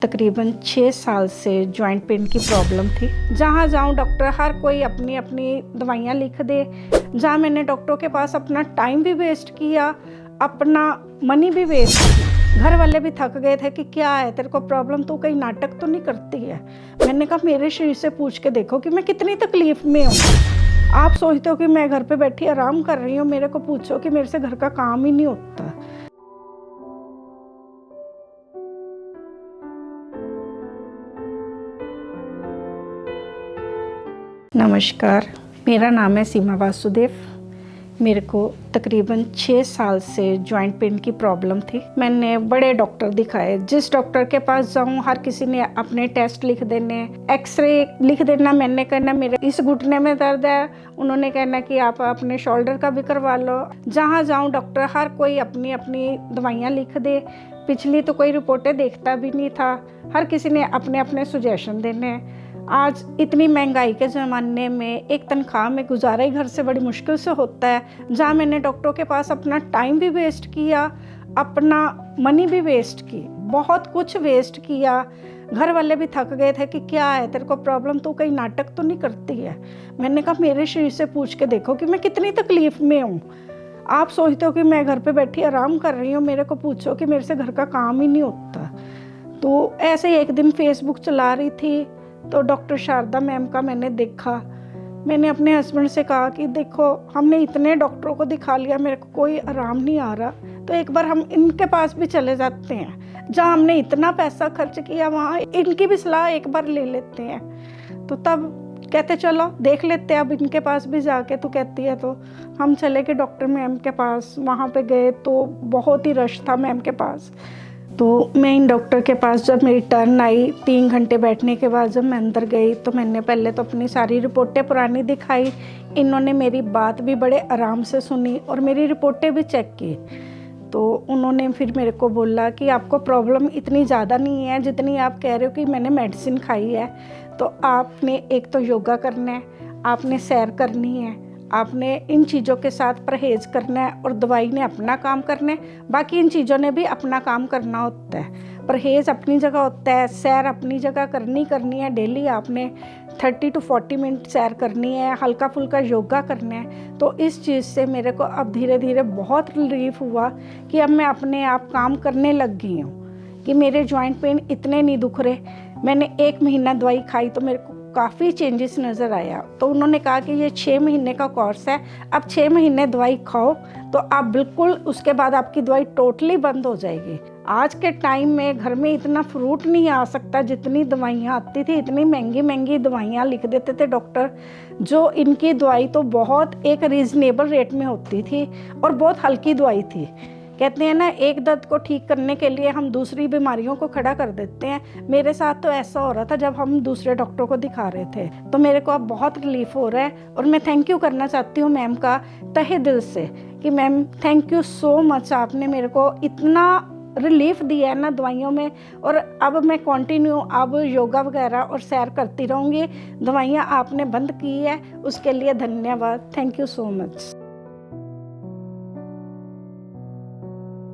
तकरीबन 6 साल से जॉइंट पेन की प्रॉब्लम थी। जहाँ जाऊँ डॉक्टर हर कोई अपनी अपनी दवाइयाँ लिख दे। जहाँ मैंने डॉक्टरों के पास अपना टाइम भी वेस्ट किया, अपना मनी भी वेस्ट किया। घर वाले भी थक गए थे कि क्या है तेरे को प्रॉब्लम, तू कहीं नाटक तो नहीं करती है। मैंने कहा मेरे शरीर से पूछ के देखो कि मैं कितनी तकलीफ में हूँ। आप सोचते हो कि मैं घर पे बैठी आराम कर रही हूँ, मेरे को पूछो कि मेरे से घर का काम ही नहीं होता। नमस्कार, मेरा नाम है सीमा वासुदेव। मेरे को तकरीबन 6 साल से जॉइंट पेन की प्रॉब्लम थी। मैंने बड़े डॉक्टर दिखाए, जिस डॉक्टर के पास जाऊं हर किसी ने अपने टेस्ट लिख देने, एक्सरे लिख देना। मैंने कहना मेरे इस घुटने में दर्द है, उन्होंने कहना कि आप अपने शोल्डर का भी करवा लो। जहाँ जाऊँ डॉक्टर हर कोई अपनी अपनी दवाइयाँ लिख दे। पिछली तो कोई रिपोर्टें देखता भी नहीं था, हर किसी ने अपने अपने सुजेशन देने। आज इतनी महंगाई के ज़माने में एक तनख्वाह में गुजारा ही घर से बड़ी मुश्किल से होता है। जहाँ मैंने डॉक्टरों के पास अपना टाइम भी वेस्ट किया, अपना मनी भी वेस्ट की, बहुत कुछ वेस्ट किया। घर वाले भी थक गए थे कि क्या है तेरे को प्रॉब्लम, तू कहीं नाटक तो नहीं करती है। मैंने कहा मेरे शरीर से पूछ के देखो कि मैं कितनी तकलीफ़ में हूँ। आप सोचते हो कि मैं घर पे बैठी आराम कर रही हूँ, मेरे को पूछो कि मेरे से घर का काम ही नहीं होता। तो ऐसे ही एक दिन फेसबुक चला रही थी तो डॉक्टर शारदा मैम का मैंने देखा। मैंने अपने हस्बैंड से कहा कि देखो हमने इतने डॉक्टरों को दिखा लिया, मेरे को कोई आराम नहीं आ रहा, तो एक बार हम इनके पास भी चले जाते हैं। जहाँ हमने इतना पैसा खर्च किया वहाँ इनकी भी सलाह एक बार ले लेते हैं। तो तब कहते चलो देख लेते हैं अब इनके पास भी जाके। तो कहती है तो हम चले गए डॉक्टर मैम के पास। वहाँ पे गए तो बहुत ही रश था मैम के पास। तो मैं इन डॉक्टर के पास जब मेरी टर्न आई, 3 घंटे बैठने के बाद जब मैं अंदर गई तो मैंने पहले तो अपनी सारी रिपोर्टें पुरानी दिखाई। इन्होंने मेरी बात भी बड़े आराम से सुनी और मेरी रिपोर्टें भी चेक की। तो उन्होंने फिर मेरे को बोला कि आपको प्रॉब्लम इतनी ज़्यादा नहीं है जितनी आप कह रहे हो कि मैंने मेडिसिन खाई है। तो आपने एक तो योगा करना है, आपने सैर करनी है, आपने इन चीज़ों के साथ परहेज़ करना है और दवाई ने अपना काम करना है। बाकी इन चीज़ों ने भी अपना काम करना होता है। परहेज़ अपनी जगह होता है, सैर अपनी जगह करनी है। डेली आपने 30 to 40 मिनट सैर करनी है, हल्का फुल्का योगा करना है। तो इस चीज़ से मेरे को अब धीरे धीरे बहुत रिलीफ हुआ कि अब मैं अपने आप काम करने लग गई हूँ कि मेरे जॉइंट पेन इतने नहीं दुख रहे। मैंने 1 महीना दवाई खाई तो मेरे को काफ़ी चेंजेस नज़र आया। तो उन्होंने कहा कि ये 6 महीने का कोर्स है, अब 6 महीने दवाई खाओ तो आप बिल्कुल उसके बाद आपकी दवाई टोटली बंद हो जाएगी। आज के टाइम में घर में इतना फ्रूट नहीं आ सकता जितनी दवाइयाँ आती थी। इतनी महंगी महंगी दवाइयाँ लिख देते थे डॉक्टर, जो इनकी दवाई तो बहुत एक रीज़नेबल रेट में होती थी और बहुत हल्की दवाई थी। कहते हैं ना, एक दर्द को ठीक करने के लिए हम दूसरी बीमारियों को खड़ा कर देते हैं। मेरे साथ तो ऐसा हो रहा था जब हम दूसरे डॉक्टरों को दिखा रहे थे। तो मेरे को अब बहुत रिलीफ हो रहा है और मैं थैंक यू करना चाहती हूँ मैम का तहे दिल से कि ma'am thank you so much, आपने मेरे को इतना रिलीफ दिया है ना दवाइयों में। और अब मैं कंटिन्यू अब योगा वगैरह और सैर करती रहूँगी। दवाइयाँ आपने बंद की है उसके लिए धन्यवाद। Thank you so much.